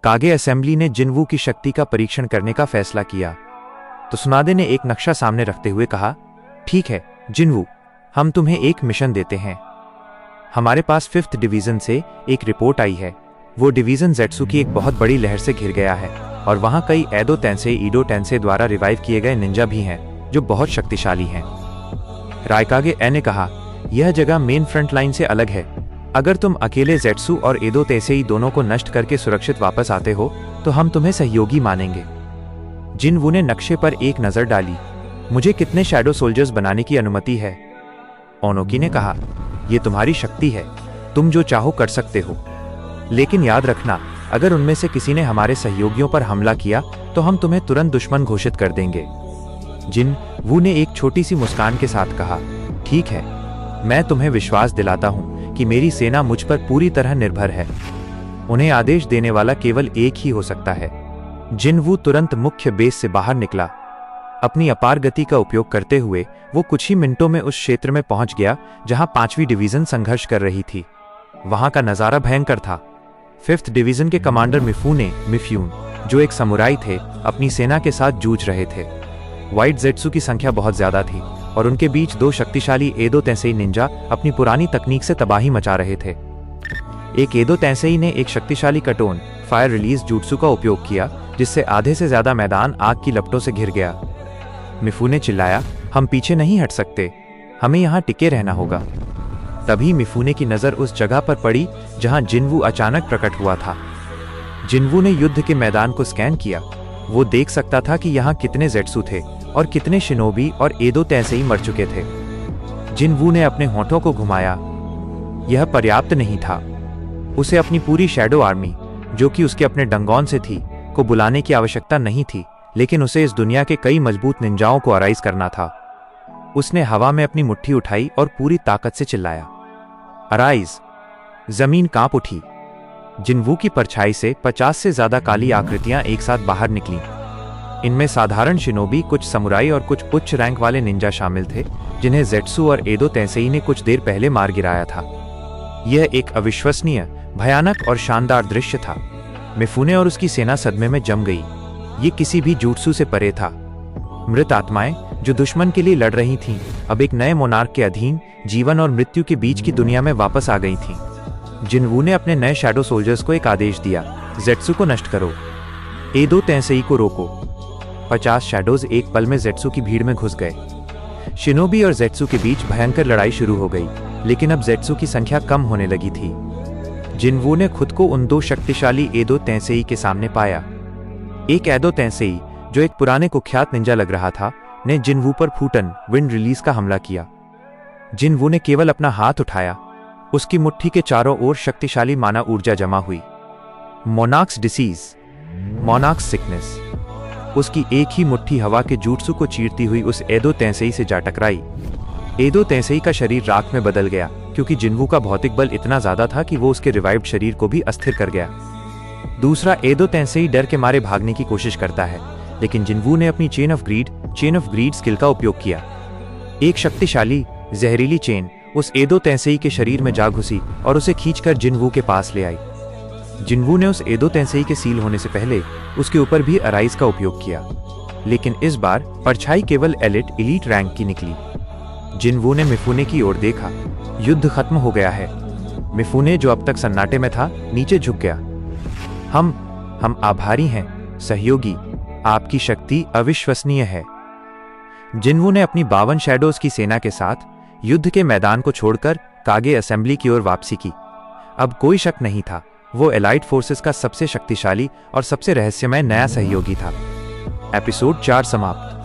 कागे assembly ने जिनवू की शक्ति का परीक्षण करने का फैसला किया। तो सुनादे ने एक नक्शा सामने रखते हुए कहा, ठीक है जिनवू, हम तुम्हें एक मिशन देते हैं। हमारे पास 5th डिवीजन से एक रिपोर्ट आई है। वो डिवीजन ज़ेट्सू की एक बहुत बड़ी लहर से घिर गया है और वहां कई एडो तेंसेई ईडो तेंसेई द्वारा रिवाइव किए गए निंजा भी हैं जो बहुत शक्तिशाली हैं। रायकागे ए ने कहा, यह जगह मेन फ्रंट लाइन से अलग है। अगर तुम अकेले ज़ेट्सू और एडो तेंसेई दोनों को नष्ट करके सुरक्षित वापस आते हो तो हम तुम्हें सहयोगी मानेंगे। जिनवू ने नक्शे पर एक नजर डाली। मुझे कितने शैडो सोल्जर्स बनाने की अनुमति है? ओनोकी ने कहा, यह तुम्हारी शक्ति है, तुम जो चाहो कर सकते हो, लेकिन याद रखना, अगर उनमें से किसी ने हमारे सहयोगियों पर हमला किया तो हम तुम्हें तुरंत दुश्मन घोषित कर देंगे। जिनवू ने एक छोटी सी मुस्कान के साथ कहा, ठीक है, मैं तुम्हें विश्वास दिलाता हूं कि मेरी सेना मुझ पर पूरी तरह निर्भर है। उन्हें आदेश देने वाला केवल एक ही हो सकता है। जिनवू तुरंत मुख्य बेस से बाहर निकला। अपनी अपार गति का उपयोग करते हुए वो कुछ ही मिनटों में उस क्षेत्र में पहुंच गया जहां 5वीं डिवीजन संघर्ष कर रही थी। वहां का नजारा भयंकर था। 5th डिवीजन के कमांडर मिफ्यून, जो एक समुराई थे, अपनी सेना के साथ जूझ रहे थे। व्हाइट ज़ेट्सू की संख्या बहुत ज्यादा थी और उनके बीच 2 शक्तिशाली एडो तेंसेई निंजा अपनी पुरानी तकनीक से तबाही मचा रहे थे। एक एडो तेंसेई ने एक शक्तिशाली कटोन फायर रिलीज जूट्सू का उपयोग किया, जिससे आधे से ज्यादा मैदान आग की लपटों से घिर गया। मिफू ने चिल्लाया, हम पीछे नहीं हट सकते, हमें यहाँ टिके रहना होगा। तभी मिफूने की नजर उस जगह पर पड़ी जहां जिनवू अचानक प्रकट हुआ था। जिनवू ने युद्ध के मैदान को स्कैन किया। वो देख सकता था कि यहाँ कितने ज़ेट्सू थे और कितने शिनोबी और एडो तेंसेई मर चुके थे। जिनवू ने अपने होठों को घुमाया। यह पर्याप्त नहीं था। उसे अपनी पूरी शैडो आर्मी, जो कि उसके अपने डंगोन से थी, को बुलाने की आवश्यकता नहीं थी, लेकिन उसे इस दुनिया के कई मजबूत निंजाओं को अराइज करना था। उसने हवा में अपनी मुट्ठी उठाई और पूरी ताकत से चिल्लाया, अराइज! जमीन कांप उठी। जिनवू की परछाई से 50 से ज्यादा काली आकृतियां एक साथ बाहर निकलीं। इनमें साधारण शिनोबी, कुछ समुराई और कुछ उच्च रैंक वाले निंजा शामिल थे, जिन्हें ज़ेट्सू और एडो तेंसेई ने कुछ देर पहले मार गिराया था। यह एक अविश्वसनीय, भयानक और शानदार दृश्य था। मिफूने और उसकी सेना सदमे में जम गई। ये किसी भी जुट्सू से परे था। मृत आत्माएं जो दुश्मन के लिए लड़ रही थीं, अब एक नए मोनार्क के अधीन जीवन और मृत्यु के बीच की दुनिया में वापस आ गई थीं। जिनवू ने अपने नए शैडो सोल्जर्स को एक आदेश दिया, ज़ेट्सू को नष्ट करो, एडो तेंसेई को रोको। 50 शैडोज एक पल में ज़ेट्सू की भीड़ में घुस गए। शिनोबी और ज़ेट्सू के बीच भयंकर लड़ाई शुरू हो गई, लेकिन अब ज़ेट्सू की संख्या कम होने लगी थी। जिनवू ने खुद को उन 2 शक्तिशाली एडो तेंसेई के सामने पाया। एक एडो तेंसेई, जो एक पुराने कुख्यात निंजा लग रहा था, ने जिनवू पर फूटन विंड रिलीज का हमला किया। जिनवू ने केवल अपना हाथ उठाया, उसकी मुट्ठी के चारों ओर शक्तिशाली माना ऊर्जा जमा हुई। Monarchs disease, monarchs sickness. उसकी एक ही मुट्ठी हवा के जूट्सू को चीरती हुई उस एडो तेंसेई से जा टकराई। एडो तेंसेई का शरीर राख में बदल गया, क्योंकि जिनवू का भौतिक बल इतना ज्यादा था कि वो उसके रिवाइव्ड शरीर को भी अस्थिर कर गया। दूसरा एडो तेंसेई डर के मारे भागने की कोशिश करता है, लेकिन जिनवू ने अपनी चेन ऑफ ग्रीड स्किल का उपयोग किया। एक शक्तिशाली जहरीली चेन उस एडो तेंसेई के शरीर में जा घुसी और उसे खींचकर जिनवू के पास ले आई। जिनवू ने उस एडो तेंसेई के सील होने से पहले उसके ऊपर भी अराइज का उपयोग किया, लेकिन इस बार परछाई केवल एलीट रैंक की निकली। जिनवू ने मिफूने की ओर देखा। युद्ध खत्म हो गया है। मिफूने, जो अब तक सन्नाटे में था, नीचे झुक गया। हम आभारी हैं सहयोगी, आपकी शक्ति अविश्वसनीय है। जिनवू ने अपनी 52 शैडोज की सेना के साथ युद्ध के मैदान को छोड़कर कागे असेंबली की ओर वापसी की। अब कोई शक नहीं था, वो एलाइट फोर्सेस का सबसे शक्तिशाली और सबसे रहस्यमय नया सहयोगी था। एपिसोड 4 समाप्त।